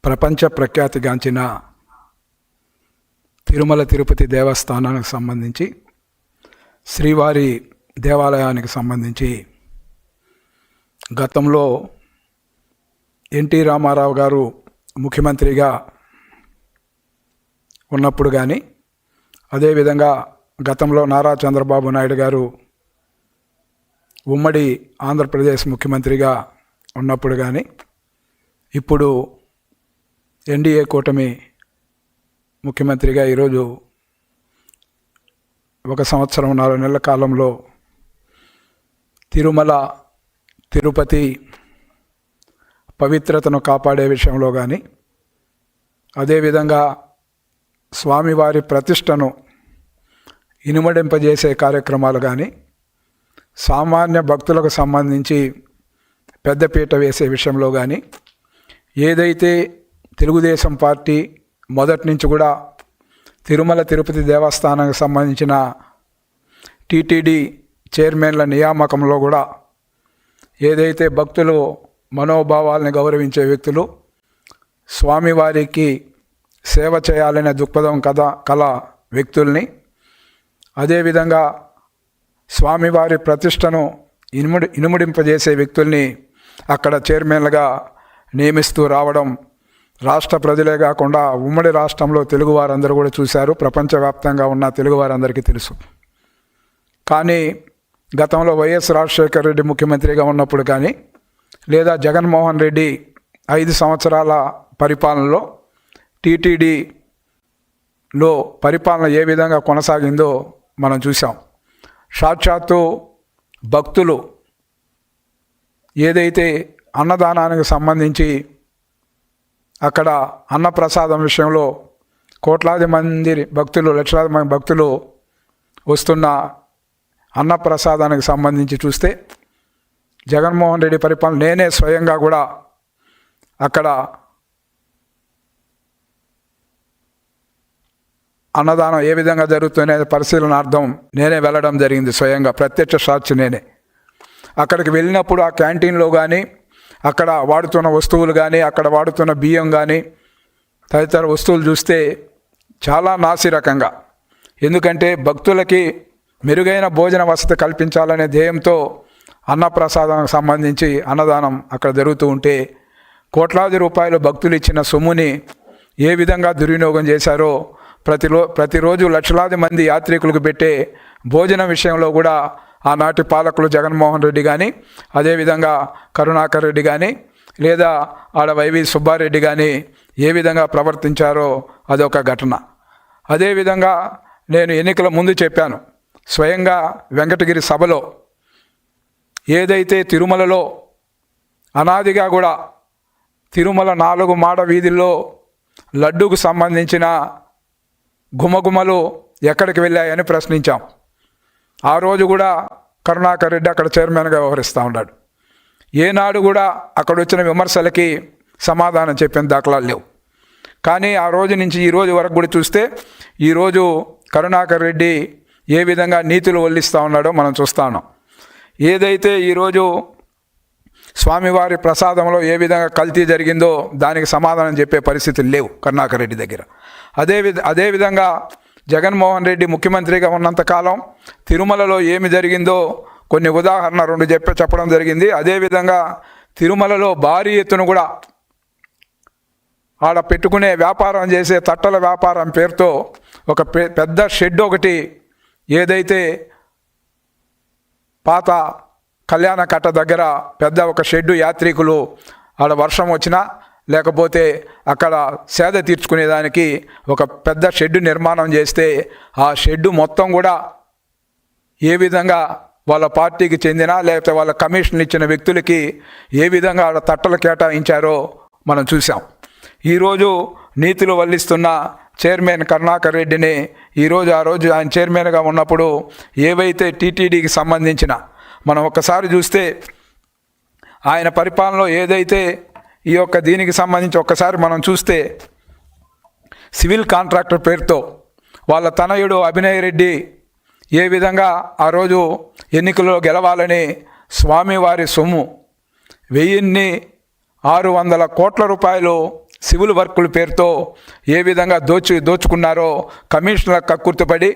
ప్రపంచ ప్రఖ్యాతిగాంచిన తిరుమల తిరుపతి దేవస్థానానికి సంబంధించి శ్రీవారి దేవాలయానికి సంబంధించి గతంలో ఎన్టీ రామారావు గారు ముఖ్యమంత్రిగా ఉన్నప్పుడు కానీ, అదేవిధంగా గతంలో నారా చంద్రబాబు నాయుడు గారు ఉమ్మడి ఆంధ్రప్రదేశ్ ముఖ్యమంత్రిగా ఉన్నప్పుడు కానీ, ఇప్పుడు ఎన్డీఏ కూటమి ముఖ్యమంత్రిగా ఈరోజు 1 సంవత్సరం 4 నెలల కాలంలో తిరుమల తిరుపతి పవిత్రతను కాపాడే విషయంలో కానీ, అదేవిధంగా స్వామివారి ప్రతిష్టను ఇనుమడింపజేసే కార్యక్రమాలు కానీ, సామాన్య భక్తులకు సంబంధించి పెద్దపీట వేసే విషయంలో కానీ, ఏదైతే తెలుగుదేశం పార్టీ మొదటి నుంచి కూడా తిరుమల తిరుపతి దేవస్థానానికి సంబంధించిన టీటీడీ చైర్మన్ల నియామకంలో కూడా ఏదైతే భక్తులు మనోభావాలని గౌరవించే వ్యక్తులు, స్వామివారికి సేవ చేయాలనే దృక్పథం కల వ్యక్తుల్ని, అదేవిధంగా స్వామివారి ప్రతిష్టను ఇనుముడింపజేసే వ్యక్తుల్ని అక్కడ చైర్మన్లుగా నియమిస్తూ రావడం రాష్ట్ర ప్రజలే కాకుండా ఉమ్మడి రాష్ట్రంలో తెలుగు వారందరూ కూడా చూశారు. ప్రపంచవ్యాప్తంగా ఉన్న తెలుగు వారందరికీ తెలుసు. కానీ గతంలో వైఎస్ రాజశేఖర రెడ్డి ముఖ్యమంత్రిగా ఉన్నప్పుడు కానీ, లేదా జగన్మోహన్ రెడ్డి 5 సంవత్సరాల పరిపాలనలో టీటీడీలో పరిపాలన ఏ విధంగా కొనసాగిందో మనం చూసాం. సాక్షాత్తు భక్తులు ఏదైతే అన్నదానానికి సంబంధించి అక్కడ అన్నప్రసాదం విషయంలో కోట్లాది మంది భక్తులు, లక్షలాది మంది భక్తులు వస్తున్న అన్నప్రసాదానికి సంబంధించి చూస్తే జగన్మోహన్ రెడ్డి పరిపాలన నేనే స్వయంగా కూడా అక్కడ అన్నదానం ఏ విధంగా జరుగుతుందనే పరిశీలనార్థం నేనే వెళ్ళడం జరిగింది. స్వయంగా ప్రత్యక్ష సాక్షి నేనే. అక్కడికి వెళ్ళినప్పుడు ఆ క్యాంటీన్లో కానీ, అక్కడ వాడుతున్న వస్తువులు కానీ, అక్కడ వాడుతున్న బియ్యం కానీ, తదితర వస్తువులు చూస్తే చాలా నాసిరకంగా, ఎందుకంటే భక్తులకి మెరుగైన భోజన వసతి కల్పించాలనే ధ్యేయంతో అన్నప్రసాదానికి సంబంధించి అన్నదానం అక్కడ జరుగుతూ ఉంటే కోట్లాది రూపాయలు భక్తులు ఇచ్చిన సొమ్ముని ఏ విధంగా దుర్వినియోగం చేశారో, ప్రతిరోజు లక్షలాది మంది యాత్రికులకు పెట్టే భోజనం విషయంలో కూడా ఆనాటి పాలకులు జగన్మోహన్ రెడ్డి కానీ, అదేవిధంగా కరుణాకర్ రెడ్డి కానీ, లేదా ఆడ వైవి సుబ్బారెడ్డి కానీ ఏ విధంగా ప్రవర్తించారో అదొక ఘటన. అదేవిధంగా నేను ఎన్నికల ముందు చెప్పాను, స్వయంగా వెంకటగిరి సభలో ఏదైతే తిరుమలలో అనాదిగా కూడా తిరుమల 4 మాడ వీధుల్లో లడ్డూకు సంబంధించిన గుమగుమలు ఎక్కడికి వెళ్ళాయని ప్రశ్నించాం. ఆ రోజు కూడా కరుణాకర్ రెడ్డి అక్కడ చైర్మన్గా వ్యవహరిస్తూ ఉన్నాడు. ఏనాడు కూడా అక్కడ వచ్చిన విమర్శలకి సమాధానం చెప్పిన దాఖలాలు లేవు. కానీ ఆ రోజు నుంచి ఈ రోజు వరకు కూడా చూస్తే ఈరోజు కరుణాకర్ రెడ్డి ఏ విధంగా నీతులు వల్లిస్తూ ఉన్నాడో మనం చూస్తూ ఉన్నాం. ఏదైతే ఈరోజు స్వామివారి ప్రసాదంలో ఏ విధంగా కల్తీ జరిగిందో దానికి సమాధానం చెప్పే పరిస్థితులు లేవు కరుణాకర్ రెడ్డి దగ్గర. అదేవిధంగా జగన్మోహన్ రెడ్డి ముఖ్యమంత్రిగా ఉన్నంతకాలం తిరుమలలో ఏమి జరిగిందో కొన్ని ఉదాహరణ 2 చెప్పడం జరిగింది. అదేవిధంగా తిరుమలలో భారీ ఎత్తున కూడా ఆడ పెట్టుకునే వ్యాపారం చేసే తట్టల వ్యాపారం పేరుతో ఒక పెద్ద షెడ్ ఒకటి, ఏదైతే పాత కళ్యాణ కట్ట దగ్గర పెద్ద ఒక షెడ్డు, యాత్రికులు ఆడ వర్షం వచ్చినా లేకపోతే అక్కడ సేద తీర్చుకునేదానికి ఒక పెద్ద షెడ్డు నిర్మాణం చేస్తే ఆ షెడ్డు మొత్తం కూడా ఏ విధంగా వాళ్ళ పార్టీకి చెందిన లేకపోతే వాళ్ళ కమిషన్ ఇచ్చిన వ్యక్తులకి ఏ విధంగా ఆడ తట్టలు కేటాయించారో మనం చూసాం. ఈరోజు నీతులు వల్లిస్తున్న చైర్మన్ కరుణాకర్ రెడ్డిని ఆ రోజు ఆయన చైర్మన్గా ఉన్నప్పుడు ఏవైతే టీటీడీకి సంబంధించిన మనం ఒక్కసారి చూస్తే ఆయన పరిపాలనలో ఏదైతే ఈ యొక్క దీనికి సంబంధించి ఒక్కసారి మనం చూస్తే సివిల్ కాంట్రాక్టర్ పేరుతో వాళ్ళ తనయుడు అభినయ్ రెడ్డి ఏ విధంగా ఆ రోజు ఎన్నికల్లో గెలవాలని స్వామివారి సొమ్ము 1600 కోట్ల రూపాయలు సివిల్ వర్కుల పేరుతో ఏ విధంగా దోచుకున్నారో కమిషనర్ కక్కుర్తిపడి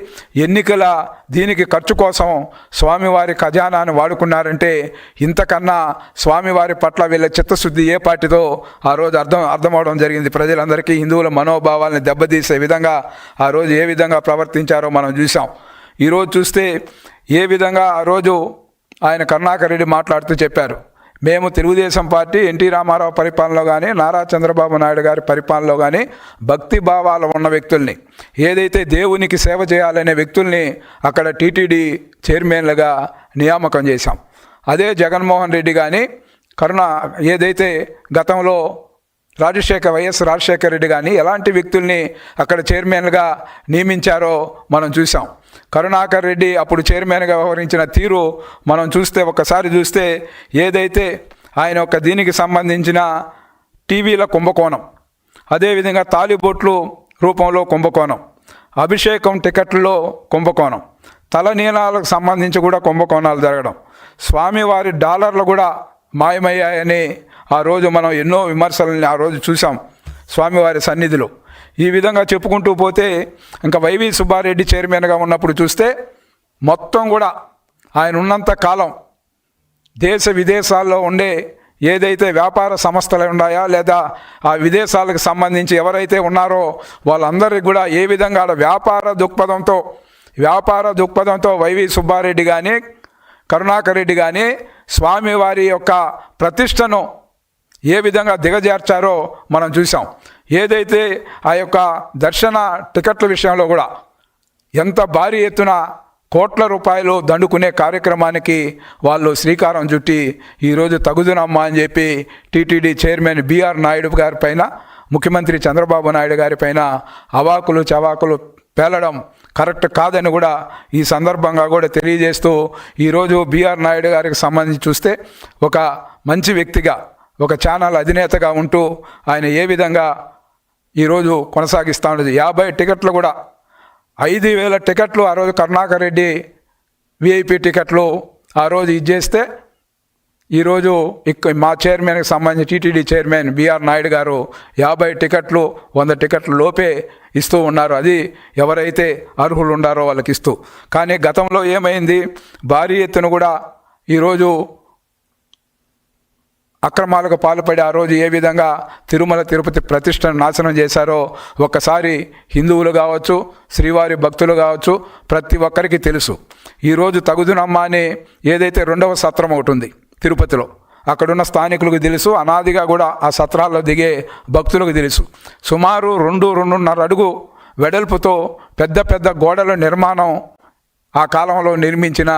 ఎన్నికల దీనికి ఖర్చు కోసం స్వామివారి ఖజానాను వాడుకున్నారంటే ఇంతకన్నా స్వామివారి పట్ల వీళ్ళ చిత్తశుద్ధి ఏ పార్టీతో ఆ రోజు అర్థమవడం జరిగింది. ప్రజలందరికీ హిందువుల మనోభావాలను దెబ్బతీసే విధంగా ఆ రోజు ఏ విధంగా ప్రవర్తించారో మనం చూసాం. ఈరోజు చూస్తే ఏ విధంగా ఆ రోజు ఆయన కరుణాకర్ రెడ్డి మాట్లాడుతూ చెప్పారు, మేము తెలుగుదేశం పార్టీ ఎన్టీ రామారావు పరిపాలనలో కానీ నారా చంద్రబాబు నాయుడు గారి పరిపాలనలో కానీ భక్తి భావాలు ఉన్న వ్యక్తుల్ని, ఏదైతే దేవునికి సేవ చేయాలనే వ్యక్తుల్ని అక్కడ టీటీడీ చైర్మన్లుగా నియామకం చేశాం. అదే జగన్మోహన్ రెడ్డి కానీ ఏదైతే గతంలో వైఎస్ రాజశేఖర రెడ్డి కానీ ఎలాంటి వ్యక్తుల్ని అక్కడ చైర్మన్గా నియమించారో మనం చూసాం. కరుణాకర్ రెడ్డి అప్పుడు చైర్మన్గా వ్యవహరించిన తీరు మనం ఒకసారి చూస్తే ఏదైతే ఆయన ఒక దీనికి సంబంధించిన టీవీల కుంభకోణం, అదేవిధంగా తాలిబొట్లు రూపంలో కుంభకోణం, అభిషేకం టికెట్లలో కుంభకోణం, తలనీలాలకు సంబంధించి కూడా కుంభకోణాలు జరగడం, స్వామివారి డాలర్లు కూడా మాయమయ్యాయని ఆ రోజు మనం ఎన్నో విమర్శలని ఆ రోజు చూసాం స్వామివారి సన్నిధిలో. ఈ విధంగా చెప్పుకుంటూ పోతే ఇంకా వైవి సుబ్బారెడ్డి చైర్మన్గా ఉన్నప్పుడు చూస్తే మొత్తం కూడా ఆయన ఉన్నంత కాలం దేశ విదేశాల్లో ఉండే ఏదైతే వ్యాపార సంస్థలు ఉన్నాయా లేదా ఆ విదేశాలకు సంబంధించి ఎవరైతే ఉన్నారో వాళ్ళందరికీ కూడా ఏ విధంగా వ్యాపార దృక్పథంతో వైవి సుబ్బారెడ్డి కానీ కరుణాకర్ రెడ్డి కానీ స్వామివారి యొక్క ప్రతిష్టను ఏ విధంగా దిగజార్చారో మనం చూసాం. ఏదైతే ఆ యొక్క దర్శన టికెట్ల విషయంలో కూడా ఎంత భారీ ఎత్తున కోట్ల రూపాయలు దండుకునే కార్యక్రమానికి వాళ్ళు శ్రీకారం చుట్టి ఈరోజు తగుదునమ్మా అని చెప్పి టీటీడీ చైర్మన్ బిఆర్ నాయుడు గారి పైన, ముఖ్యమంత్రి చంద్రబాబు నాయుడు గారి పైన అవాకులు చవాకులు పేలడం కరెక్ట్ కాదని కూడా ఈ సందర్భంగా కూడా తెలియజేస్తూ ఈరోజు బిఆర్ నాయుడు గారికి సంబంధించి చూస్తే ఒక మంచి వ్యక్తిగా, ఒక ఛానల్ అధినేతగా ఉంటూ ఆయన ఏ విధంగా ఈరోజు కొనసాగిస్తూ ఉండేది. 50 టికెట్లు కూడా 5,000 టికెట్లు ఆ రోజు కరుణాకర్ రెడ్డి విఐపి టికెట్లు ఆ రోజు ఇచ్చేస్తే ఈరోజు మా చైర్మన్కి సంబంధించి టీటీడీ చైర్మన్ బిఆర్ నాయుడు గారు 50 టికెట్లు 100 టికెట్లు లోపే ఇస్తూ ఉన్నారు. అది ఎవరైతే అర్హులు ఉన్నారో వాళ్ళకి ఇస్తూ. కానీ గతంలో ఏమైంది, భారీ ఎత్తున కూడా ఈరోజు అక్రమాలకు పాల్పడి ఆ రోజు ఏ విధంగా తిరుమల తిరుపతి ప్రతిష్టను నాశనం చేశారో ఒక్కసారి హిందువులు కావచ్చు, శ్రీవారి భక్తులు కావచ్చు, ప్రతి ఒక్కరికి తెలుసు. ఈరోజు తగుదునమ్మ అని ఏదైతే 2వ సత్రం ఒకటి ఉంది తిరుపతిలో, అక్కడున్న స్థానికులకు తెలుసు, అనాదిగా కూడా ఆ సత్రాల్లో దిగే భక్తులకు తెలుసు. సుమారు 2-2.5 అడుగు వెడల్పుతో పెద్ద పెద్ద గోడల నిర్మాణం ఆ కాలంలో నిర్మించిన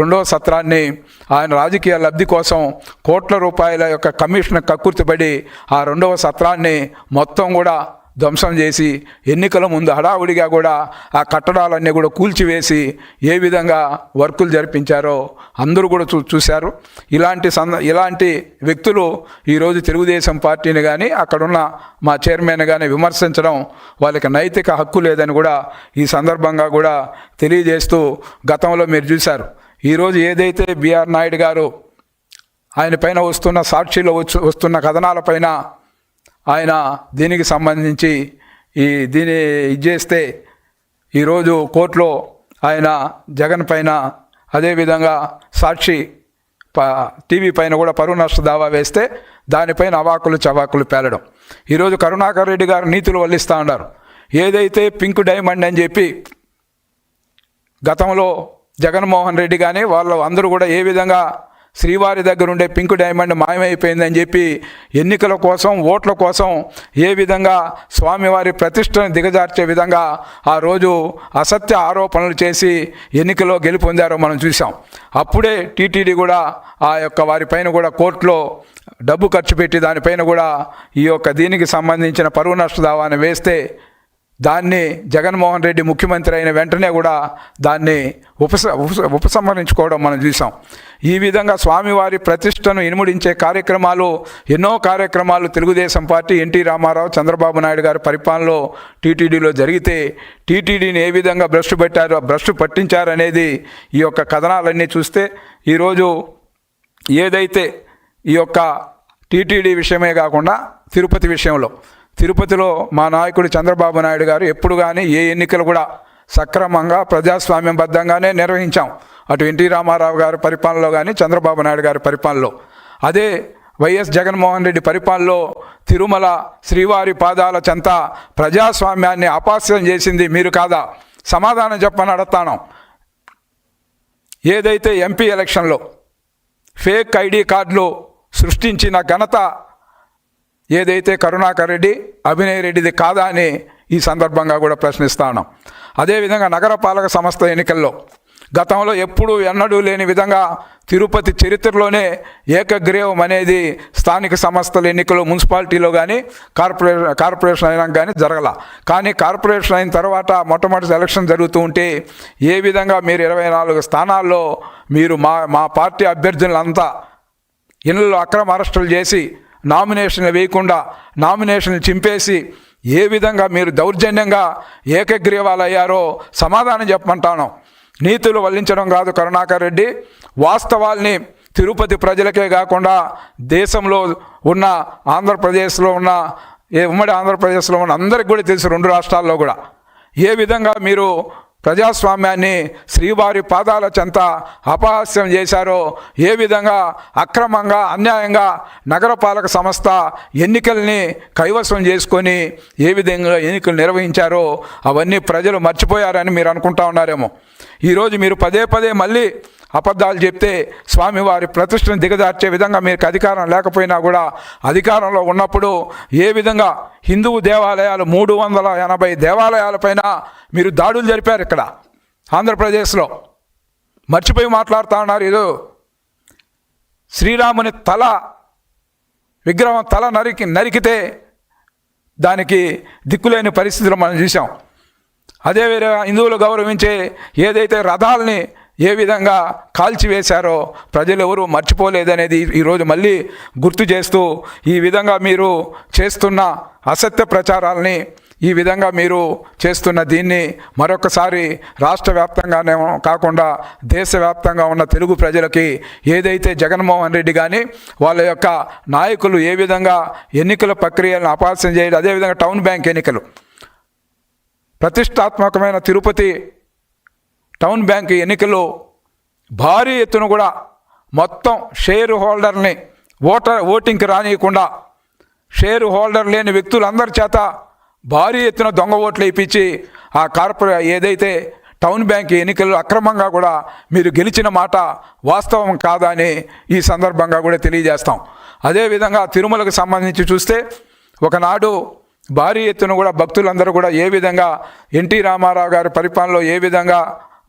2వ సత్రాన్ని ఆయన రాజకీయ లబ్ధి కోసం కోట్ల రూపాయల యొక్క కమిషన్ కక్కుర్తిపడి ఆ 2వ సత్రాన్ని మొత్తం కూడా ధ్వంసం చేసి ఎన్నికల ముందు హడావుడిగా కూడా ఆ కట్టడాలన్నీ కూడా కూల్చివేసి ఏ విధంగా వర్కులు జరిపించారో అందరూ కూడా చూశారు. ఇలాంటి వ్యక్తులు ఈరోజు తెలుగుదేశం పార్టీని కానీ అక్కడున్న మా చైర్మన్ కానీ విమర్శించడం వాళ్ళకి నైతిక హక్కు లేదని కూడా ఈ సందర్భంగా కూడా తెలియజేస్తూ, గతంలో మీరు చూశారు ఈరోజు ఏదైతే బిఆర్ నాయుడు గారు ఆయన పైన వస్తున్న సాక్షిలో వస్తున్న కథనాలపైన ఆయన దీనికి సంబంధించి చేస్తే ఈరోజు కోర్టులో ఆయన జగన్ పైన, అదేవిధంగా సాక్షి టీవీ పైన కూడా పరువు నష్ట దావా వేస్తే దానిపైన అవాకులు చవాకులు పేలడం. ఈరోజు కరుణాకర్ రెడ్డి గారు నీతులు వల్లిస్తూ ఉన్నారు. ఏదైతే పింక్ డైమండ్ అని చెప్పి గతంలో జగన్మోహన్ రెడ్డి కానీ వాళ్ళు అందరూ కూడా ఏ విధంగా శ్రీవారి దగ్గర ఉండే పింక్ డైమండ్ మాయమైపోయిందని చెప్పి ఎన్నికల కోసం, ఓట్ల కోసం ఏ విధంగా స్వామివారి ప్రతిష్టను దిగజార్చే విధంగా ఆ రోజు అసత్య ఆరోపణలు చేసి ఎన్నికల్లో గెలుపొందారో మనం చూసాం. అప్పుడే టీటీడీ కూడా ఆ యొక్క వారిపైన కూడా కోర్టులో డబ్బు ఖర్చు పెట్టి దానిపైన కూడా ఈ యొక్క దీనికి సంబంధించిన పరువు నష్ట దావాన్ని వేస్తే దాన్ని జగన్మోహన్ రెడ్డి ముఖ్యమంత్రి అయిన వెంటనే కూడా దాన్ని ఉపసంహరించుకోవడం మనం చూసాం. ఈ విధంగా స్వామివారి ప్రతిష్టను ఇనుముడించే ఎన్నో కార్యక్రమాలు తెలుగుదేశం పార్టీ ఎన్టీ రామారావు చంద్రబాబు నాయుడు గారి పరిపాలనలో టీటీడీలో జరిగితే టీటీడీని ఏ విధంగా భ్రష్టు పట్టించారనేది ఈ యొక్క కథనాలన్నీ చూస్తే ఈరోజు ఏదైతే ఈ యొక్క టీటీడీ విషయమే కాకుండా తిరుపతి విషయంలో తిరుపతిలో మా నాయకుడు చంద్రబాబు నాయుడు గారు ఎప్పుడు కానీ ఏ ఎన్నికలు కూడా సక్రమంగా ప్రజాస్వామ్యబద్ధంగానే నిర్వహించాం. అటు ఎన్టీ రామారావు గారి పరిపాలనలో కానీ చంద్రబాబు నాయుడు గారి పరిపాలనలో. అదే వైఎస్ జగన్మోహన్ రెడ్డి పరిపాలనలో తిరుమల శ్రీవారి పాదాల చెంత ప్రజాస్వామ్యాన్ని అపహాస్యం చేసింది మీరు కాదా? సమాధానం చెప్పని అడుగుతాను. ఏదైతే ఎంపీ ఎలక్షన్లో ఫేక్ ఐడి కార్డులు సృష్టించిన ఘనత ఏదైతే కరుణాకర్ రెడ్డి, అభినయ్ రెడ్డిది కాదా అని ఈ సందర్భంగా కూడా ప్రశ్నిస్తాను. అదేవిధంగా నగరపాలక సంస్థ ఎన్నికల్లో గతంలో ఎప్పుడూ ఎన్నడూ లేని విధంగా తిరుపతి చరిత్రలోనే ఏకగ్రీవం అనేది స్థానిక సంస్థల ఎన్నికలు మున్సిపాలిటీలో కానీ కార్పొరేషన్ అయినా కానీ జరగల. కానీ కార్పొరేషన్ అయిన తర్వాత మొట్టమొదటి ఎలక్షన్ జరుగుతూ ఉంటే ఏ విధంగా మీరు 24 స్థానాల్లో మీరు మా పార్టీ అభ్యర్థులంతా ఇళ్ళలో అక్రమ అరెస్టులు చేసి నామినేషన్లు వేయకుండా నామినేషన్లు చింపేసి ఏ విధంగా మీరు దౌర్జన్యంగా ఏకగ్రీవాలు అయ్యారో సమాధానం చెప్పమంటాను. నీతులు వల్లించడం కాదు కరుణాకర్ రెడ్డి, వాస్తవాల్ని తిరుపతి ప్రజలకే కాకుండా దేశంలో ఉన్న ఆంధ్రప్రదేశ్లో ఉన్న ఉమ్మడి ఆంధ్రప్రదేశ్లో ఉన్న అందరికి కూడా తెలుసు, 2 రాష్ట్రాల్లో కూడా ఏ విధంగా మీరు ప్రజాస్వామ్యాన్ని శ్రీవారి పాదాల చెంత అపహాస్యం చేశారో, ఏ విధంగా అక్రమంగా అన్యాయంగా నగరపాలక సంస్థ ఎన్నికల్ని కైవసం చేసుకొని ఏ విధంగా ఎన్నికలు నిర్వహించారో అవన్నీ ప్రజలు మర్చిపోయారని మీరు అనుకుంటా ఉన్నారేమో. ఈరోజు మీరు పదే పదే మళ్ళీ అబద్ధాలు చెప్తే స్వామివారి ప్రతిష్టను దిగజార్చే విధంగా మీకు అధికారం లేకపోయినా కూడా అధికారంలో ఉన్నప్పుడు ఏ విధంగా హిందూ దేవాలయాలు 380 దేవాలయాలపైన మీరు దాడులు జరిపారు ఇక్కడ ఆంధ్రప్రదేశ్లో. మర్చిపోయి మాట్లాడుతూ ఉన్నారు. ఏదో శ్రీరాముని విగ్రహం తల నరికితే దానికి దిక్కులేని పరిస్థితులు మనం చూసాం. అదే వేరే హిందువులు గౌరవించే ఏదైతే రథాలని ఏ విధంగా కాల్చివేశారో ప్రజలు ఎవరూ మర్చిపోలేదనేది ఈరోజు మళ్ళీ గుర్తు చేస్తూ ఈ విధంగా మీరు చేస్తున్న అసత్య ప్రచారాలని, ఈ విధంగా మీరు చేస్తున్న దీన్ని మరొకసారి రాష్ట్ర వ్యాప్తంగానే కాకుండా దేశవ్యాప్తంగా ఉన్న తెలుగు ప్రజలకి ఏదైతే జగన్మోహన్ రెడ్డి కానీ వాళ్ళ యొక్క నాయకులు ఏ విధంగా ఎన్నికల ప్రక్రియలను అపహాస్యం చేయడం, అదేవిధంగా టౌన్ బ్యాంక్ ఎన్నికలు ప్రతిష్టాత్మకమైన తిరుపతి టౌన్ బ్యాంక్ ఎన్నికల్లో భారీ ఎత్తున కూడా మొత్తం షేర్ హోల్డర్ని ఓటింగ్కి రానియకుండా షేర్ హోల్డర్ లేని వ్యక్తులందరి చేత భారీ ఎత్తున దొంగ ఓట్లు వేయించి ఆ ఏదైతే టౌన్ బ్యాంక్ ఎన్నికల్లో అక్రమంగా కూడా మీరు గెలిచిన మాట వాస్తవం కాదా అని ఈ సందర్భంగా కూడా తెలియజేస్తాం. అదేవిధంగా తిరుమలకు సంబంధించి చూస్తే ఒకనాడు భారీ ఎత్తున కూడా భక్తులందరూ కూడా ఏ విధంగా ఎన్టీ రామారావు గారి పరిపాలనలో ఏ విధంగా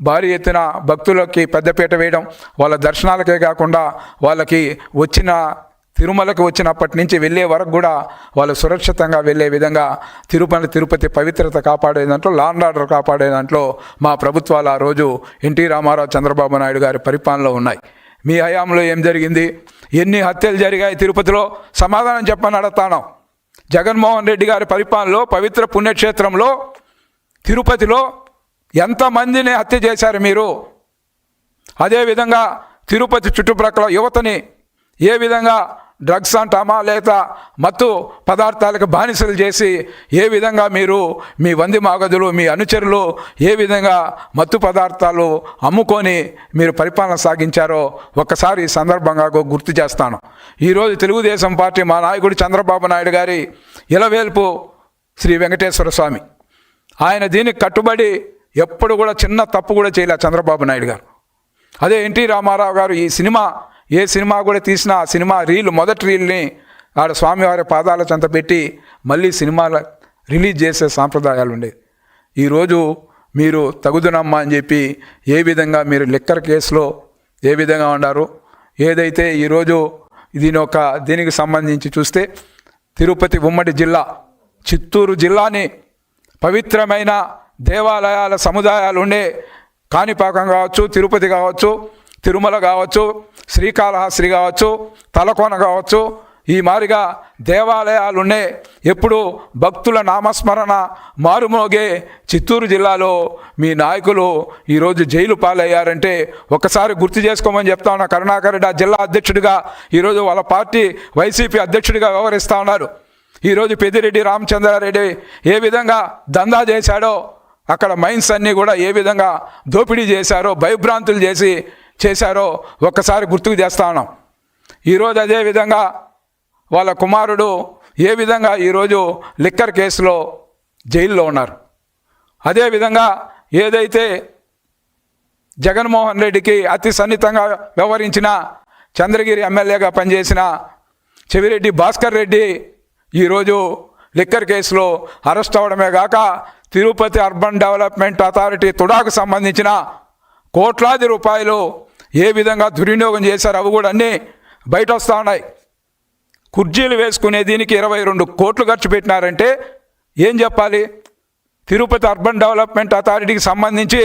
భారీ ఎత్తున భక్తులకి పెద్దపీట వేయడం, వాళ్ళ దర్శనాలకే కాకుండా వాళ్ళకి తిరుమలకి వచ్చినప్పటి నుంచి వెళ్ళే వరకు కూడా వాళ్ళు సురక్షితంగా వెళ్ళే విధంగా తిరుపతి పవిత్రత కాపాడే దాంట్లో, లా అండ్ ఆర్డర్ కాపాడే దాంట్లో మా ప్రభుత్వాలు ఆ రోజు ఎన్టీ రామారావు చంద్రబాబు నాయుడు గారి పరిపాలనలో ఉన్నాయి. మీ హయాంలో ఏం జరిగింది? ఎన్ని హత్యలు జరిగాయి తిరుపతిలో? సమాధానం చెప్పని అడుగుతాను. జగన్మోహన్ రెడ్డి గారి పరిపాలనలో పవిత్ర పుణ్యక్షేత్రంలో తిరుపతిలో ఎంతమందిని హత్య చేశారు మీరు? అదేవిధంగా తిరుపతి చుట్టుప్రక్కల యువతని ఏ విధంగా డ్రగ్స్ అంటామా లేదా మత్తు పదార్థాలకు బానిసలు చేసి ఏ విధంగా మీరు మీ వంది మాగదులు మీ అనుచరులు ఏ విధంగా మత్తు పదార్థాలు అమ్ముకొని మీరు పరిపాలన సాగించారో ఒక్కసారి ఈ సందర్భంగా గుర్తు చేస్తాను. ఈరోజు తెలుగుదేశం పార్టీ మా నాయకుడు చంద్రబాబు నాయుడు గారి ఇలవేల్పు శ్రీ వెంకటేశ్వర స్వామి, ఆయన దీనికి కట్టుబడి ఎప్పుడు కూడా చిన్న తప్పు కూడా చేయలే చంద్రబాబు నాయుడు గారు. అదే ఎన్టీ రామారావు గారు ఈ ఏ సినిమా కూడా తీసినా ఆ సినిమా మొదటి రీల్ని ఆడ స్వామివారి పాదాల చెంత పెట్టి మళ్ళీ సినిమాలు రిలీజ్ చేసే సాంప్రదాయాలు ఉండేవి. ఈరోజు మీరు తగుదునమ్మా అని చెప్పి ఏ విధంగా మీరు లిక్కర్ కేసులో ఏ విధంగా ఉన్నారు, ఏదైతే ఈరోజు దీనికి సంబంధించి చూస్తే తిరుపతి ఉమ్మడి జిల్లా చిత్తూరు జిల్లాని పవిత్రమైన దేవాలయాల సముదాయాలు ఉండే కాణిపాకం కావచ్చు, తిరుపతి కావచ్చు, తిరుమల కావచ్చు, శ్రీకాళహస్తి కావచ్చు, తలకోన కావచ్చు, ఈ మారిగా దేవాలయాలున్నే ఎప్పుడు భక్తుల నామస్మరణ మారుమోగే చిత్తూరు జిల్లాలో మీ నాయకులు ఈరోజు జైలు పాలయ్యారంటే ఒకసారి గుర్తు చేసుకోమని చెప్తా ఉన్నా. కరుణాకర్ రెడ్డి జిల్లా అధ్యక్షుడిగా ఈరోజు వాళ్ళ పార్టీ వైసీపీ అధ్యక్షుడిగా వ్యవహరిస్తూ ఉన్నారు. ఈరోజు పెద్దిరెడ్డి రామచంద్రారెడ్డి ఏ విధంగా దందా చేశాడో, అక్కడ మైన్స్ అన్నీ కూడా ఏ విధంగా దోపిడీ చేశారో, భయభ్రాంతులు చేశారో ఒక్కసారి గుర్తుకు చేస్తా ఉన్నాం. ఈరోజు అదేవిధంగా వాళ్ళ కుమారుడు ఏ విధంగా ఈరోజు లిక్కర్ కేసులో జైల్లో ఉన్నారు. అదేవిధంగా ఏదైతే జగన్మోహన్ రెడ్డికి అతి సన్నిహితంగా వ్యవహరించిన చంద్రగిరి ఎమ్మెల్యేగా పనిచేసిన చెవిరెడ్డి భాస్కర్ రెడ్డి ఈరోజు లిక్కర్ కేసులో అరెస్ట్ అవడమే కాక తిరుపతి అర్బన్ డెవలప్మెంట్ అథారిటీ తుడాకు సంబంధించిన కోట్లాది రూపాయలు ఏ విధంగా దుర్వినియోగం చేశారు అవి కూడా అన్నీ బయట వస్తూ ఉన్నాయి. కుర్చీలు వేసుకునే దీనికి 22 కోట్లు ఖర్చు పెట్టినారంటే ఏం చెప్పాలి? తిరుపతి అర్బన్ డెవలప్మెంట్ అథారిటీకి సంబంధించి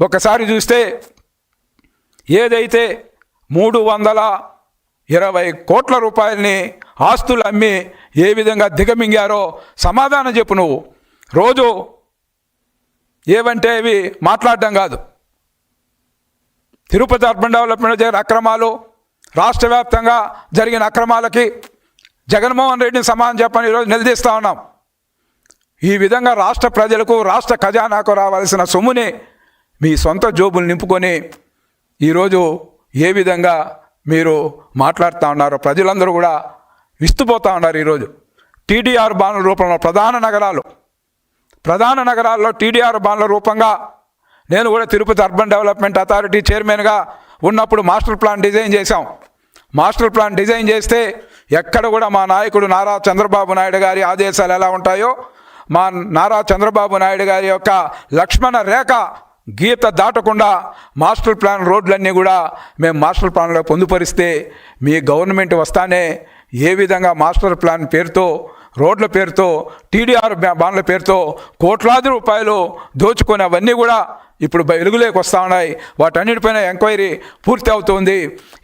ఒకసారి చూస్తే ఏదైతే 320 కోట్ల రూపాయలని ఆస్తులు అమ్మి ఏ విధంగా దిగమింగారో సమాధానం చెప్పు. నువ్వు రోజు ఏవంటే ఇవి మాట్లాడడం కాదు. తిరుపతి అర్బన్ డెవలప్మెంట్ జరిగిన అక్రమాలు, రాష్ట్ర వ్యాప్తంగా జరిగిన అక్రమాలకి జగన్మోహన్ రెడ్డిని సమాధానం చెప్పని ఈరోజు నిలదీస్తూ ఉన్నాం. ఈ విధంగా రాష్ట్ర ప్రజలకు, రాష్ట్ర ఖజానాకు రావాల్సిన సొమ్ముని మీ సొంత జోబులు నింపుకొని ఈరోజు ఏ విధంగా మీరు మాట్లాడుతూ ఉన్నారో ప్రజలందరూ కూడా విస్తుపోతూ ఉన్నారు. ఈరోజు టీడీఆర్ బాండ్ల రూపంలో ప్రధాన నగరాల్లో టీడీఆర్ బాండ్ల రూపంగా నేను కూడా తిరుపతి అర్బన్ డెవలప్మెంట్ అథారిటీ చైర్మన్గా ఉన్నప్పుడు మాస్టర్ ప్లాన్ డిజైన్ చేశాం. మాస్టర్ ప్లాన్ డిజైన్ చేస్తే ఎక్కడ కూడా మా నాయకుడు నారా చంద్రబాబు నాయుడు గారి ఆదేశాలు ఎలా ఉంటాయో, మా నారా చంద్రబాబు నాయుడు గారి యొక్క లక్ష్మణ రేఖ గీత దాటకుండా మాస్టర్ ప్లాన్ రోడ్లన్నీ కూడా మేము మాస్టర్ ప్లాన్లో పొందుపరిస్తే మీ గవర్నమెంట్ వస్తానే ఏ విధంగా మాస్టర్ ప్లాన్ పేరుతో, రోడ్ల పేరుతో, టీడీఆర్ బాండ్ల పేరుతో కోట్లాది రూపాయలు దోచుకొని అవన్నీ కూడా ఇప్పుడు వెలుగులోకి వస్తూ ఉన్నాయి. వాటన్నిటిపైన ఎంక్వైరీ పూర్తి అవుతుంది.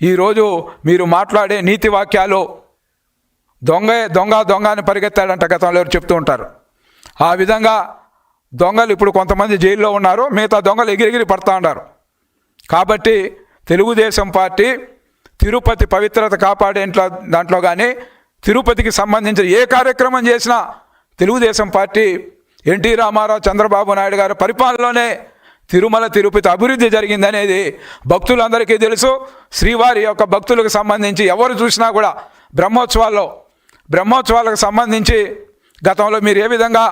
ఈరోజు మీరు మాట్లాడే నీతి వాక్యాలు దొంగ అని పరిగెత్తాడంట గతంలో ఎవరు చెప్తూ ఉంటారు. ఆ విధంగా దొంగలు ఇప్పుడు కొంతమంది జైల్లో ఉన్నారు, మిగతా దొంగలు ఎగిరెగిరి పడుతూ ఉన్నారు. కాబట్టి తెలుగుదేశం పార్టీ తిరుపతి పవిత్రత కాపాడే దాంట్లో కానీ, తిరుపతికి సంబంధించిన ఏ కార్యక్రమం చేసినా తెలుగుదేశం పార్టీ ఎన్టీ రామారావు, చంద్రబాబు నాయుడు గారి పరిపాలనలోనే తిరుమల తిరుపతి అభివృద్ధి జరిగిందనేది భక్తులందరికీ తెలుసు. శ్రీవారి యొక్క భక్తులకు సంబంధించి ఎవరు చూసినా కూడా బ్రహ్మోత్సవాలకు సంబంధించి గతంలో మీరు ఏ విధంగా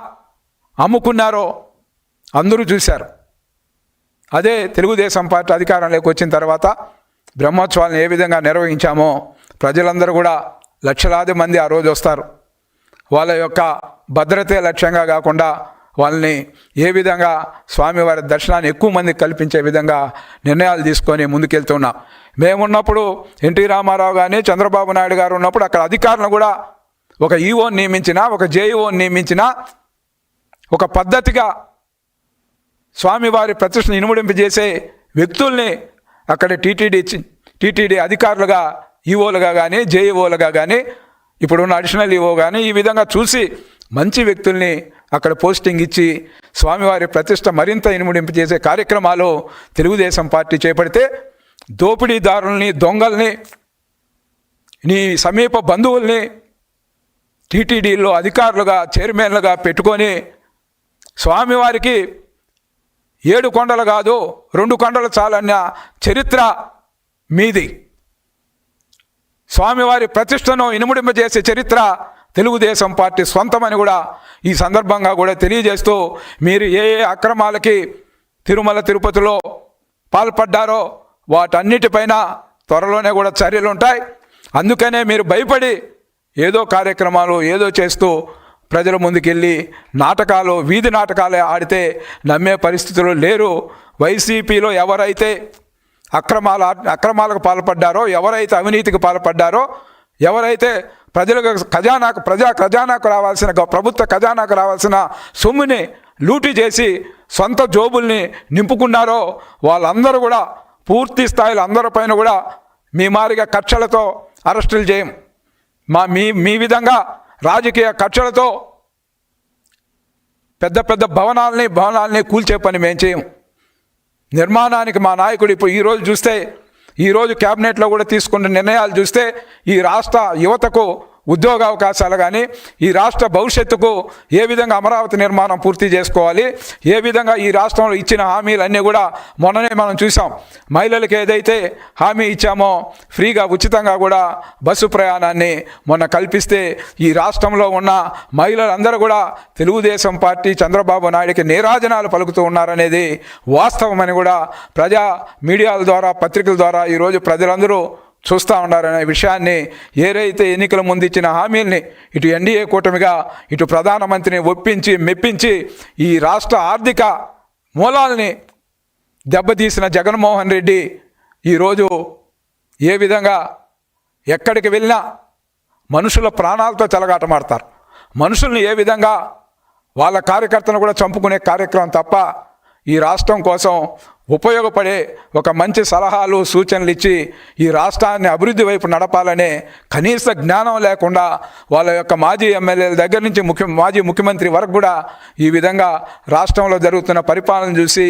అమ్ముకున్నారో అందరూ చూశారు. అదే తెలుగుదేశం పార్టీ అధికారంలోకి వచ్చిన తర్వాత బ్రహ్మోత్సవాలను ఏ విధంగా నిర్వహించామో ప్రజలందరూ కూడా లక్షలాది మంది ఆ రోజు వస్తారు. వాళ్ళ యొక్క భద్రతే లక్ష్యంగా కాకుండా వాళ్ళని ఏ విధంగా స్వామివారి దర్శనాన్ని ఎక్కువ మందికి కల్పించే విధంగా నిర్ణయాలు తీసుకొని ముందుకెళ్తున్నాం. మేమున్నప్పుడు ఎన్టీ రామారావు కానీ, చంద్రబాబు నాయుడు గారు ఉన్నప్పుడు అక్కడ అధికారులను కూడా ఒక ఈఓని నియమించిన, ఒక జేఈఓని నియమించిన, ఒక పద్ధతిగా స్వామివారి ప్రతిష్టను ఇనుముడింపజేసే వ్యక్తుల్ని అక్కడ టీటీడీ అధికారులుగా, ఈఓలుగా కానీ, జేఈఓలుగా కానీ, ఇప్పుడున్న అడిషనల్ ఈఓ కానీ ఈ విధంగా చూసి మంచి వ్యక్తుల్ని అక్కడ పోస్టింగ్ ఇచ్చి స్వామివారి ప్రతిష్ట మరింత ఇనుముడింపజేసే కార్యక్రమాలు తెలుగుదేశం పార్టీ చేపడితే దోపిడీదారుల్ని, దొంగల్ని, నీ సమీప బంధువుల్ని టీటీడీలో అధికారులుగా, చైర్మన్లుగా పెట్టుకొని స్వామివారికి 7 కొండలు కాదు 2 కొండలు చాలన్న చరిత్ర మీది. స్వామివారి ప్రతిష్టను ఇనుముడింపజేసే చరిత్ర తెలుగుదేశం పార్టీ సొంతమని కూడా ఈ సందర్భంగా కూడా తెలియజేస్తూ, మీరు ఏ అక్రమాలకి తిరుమల తిరుపతిలో పాల్పడ్డారో వాటన్నిటిపైన త్వరలోనే కూడా చర్యలు ఉంటాయి. అందుకనే మీరు భయపడి ఏదో కార్యక్రమాలు ఏదో చేస్తూ ప్రజల ముందుకెళ్ళి నాటకాలు, వీధి నాటకాలు ఆడితే నమ్మే పరిస్థితులు లేరు. వైసీపీలో ఎవరైతే అక్రమాలకు పాల్పడ్డారో, ఎవరైతే అవినీతికి పాల్పడ్డారో, ఎవరైతే ప్రజా ఖజానాకు రావాల్సిన, ప్రభుత్వ ఖజానాకు రావాల్సిన సొమ్ముని లూటీ చేసి సొంత జోబుల్ని నింపుకున్నారో వాళ్ళందరూ కూడా పూర్తి స్థాయిలో అందరిపైన కూడా మీ మారిగా కక్షలతో అరెస్టులు చేయం. మీ విధంగా రాజకీయ కక్షలతో పెద్ద పెద్ద భవనాల్ని కూల్చే పని మేము చేయం. నిర్మాణానికి మా నాయకుడు ఇప్పుడు ఈరోజు చూస్తే, ఈరోజు క్యాబినెట్లో కూడా తీసుకున్న నిర్ణయాలు చూస్తే ఈ రాష్ట్ర యువతకు ఉద్యోగ అవకాశాలు కానీ ఈ రాష్ట్ర భవిష్యత్తుకు ఏ విధంగా అమరావతి నిర్మాణం పూర్తి చేసుకోవాలి, ఏ విధంగా ఈ రాష్ట్రంలో ఇచ్చిన హామీలన్నీ కూడా మొన్ననే మనం చూసాం. మహిళలకు ఏదైతే హామీ ఇచ్చామో ఫ్రీగా ఉచితంగా కూడా బస్సు ప్రయాణాన్ని మొన్న కల్పిస్తే ఈ రాష్ట్రంలో ఉన్న మహిళలందరూ కూడా తెలుగుదేశం పార్టీ చంద్రబాబు నాయుడికి నీరాజనాలు పలుకుతూ ఉన్నారనేది వాస్తవమని కూడా ప్రజా మీడియాల ద్వారా పత్రికల ద్వారా ఈరోజు ప్రజలందరూ చూస్తూ ఉన్నారనే విషయాన్ని, ఏదైతే ఎన్నికల ముందు ఇచ్చిన హామీల్ని ఇటు ఎన్డీఏ కూటమిగా ఇటు ప్రధానమంత్రిని ఒప్పించి మెప్పించి ఈ రాష్ట్ర ఆర్థిక మూలాల్ని దెబ్బతీసిన జగన్మోహన్ రెడ్డి ఈరోజు ఏ విధంగా ఎక్కడికి వెళ్ళినా మనుషుల ప్రాణాలతో చెలగాటమాడతారు. మనుషుల్ని ఏ విధంగా వాళ్ళ కార్యకర్తలను కూడా చంపుకునే కార్యక్రమం తప్ప ఈ రాష్ట్రం కోసం ఉపయోగపడే ఒక మంచి సలహాలు సూచనలు ఇచ్చి ఈ రాష్ట్రాన్ని అభివృద్ధి వైపు నడపాలనే కనీస జ్ఞానం లేకుండా వాళ్ళ యొక్క మాజీ ఎమ్మెల్యేల దగ్గర నుంచి మాజీ ముఖ్యమంత్రి వరకు కూడా ఈ విధంగా రాష్ట్రంలో జరుగుతున్న పరిపాలన చూసి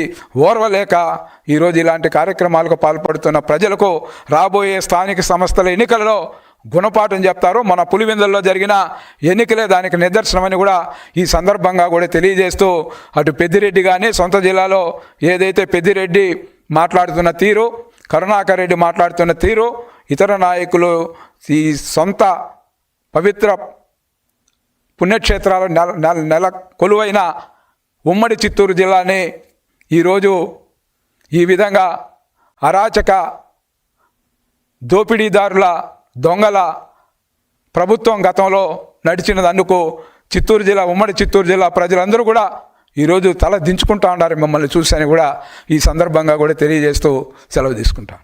ఓర్వలేక ఈరోజు ఇలాంటి కార్యక్రమాలకు పాల్పడుతున్న ప్రజలకు రాబోయే స్థానిక సంస్థల ఎన్నికలలో గుణపాఠం చెప్తారు. మన పులివెందుల్లో జరిగిన ఎన్నికలే దానికి నిదర్శనమని కూడా ఈ సందర్భంగా కూడా తెలియజేస్తూ, అటు పెద్దిరెడ్డి కానీ సొంత జిల్లాలో ఏదైతే పెద్దిరెడ్డి మాట్లాడుతున్న తీరు, కరుణాకర్ రెడ్డి మాట్లాడుతున్న తీరు, ఇతర నాయకులు ఈ సొంత పవిత్ర పుణ్యక్షేత్రాలు నెల కొలువైన ఉమ్మడి చిత్తూరు జిల్లాని ఈరోజు ఈ విధంగా అరాచక దోపిడీదారుల దొంగల ప్రభుత్వం గతంలో నడిచినదందుకు చిత్తూరు జిల్లా ఉమ్మడి చిత్తూరు జిల్లా ప్రజలందరూ కూడా ఈరోజు తల దించుకుంటా ఉన్నారు మిమ్మల్ని చూసి అని కూడా ఈ సందర్భంగా కూడా తెలియజేస్తూ సెలవు తీసుకుంటాం.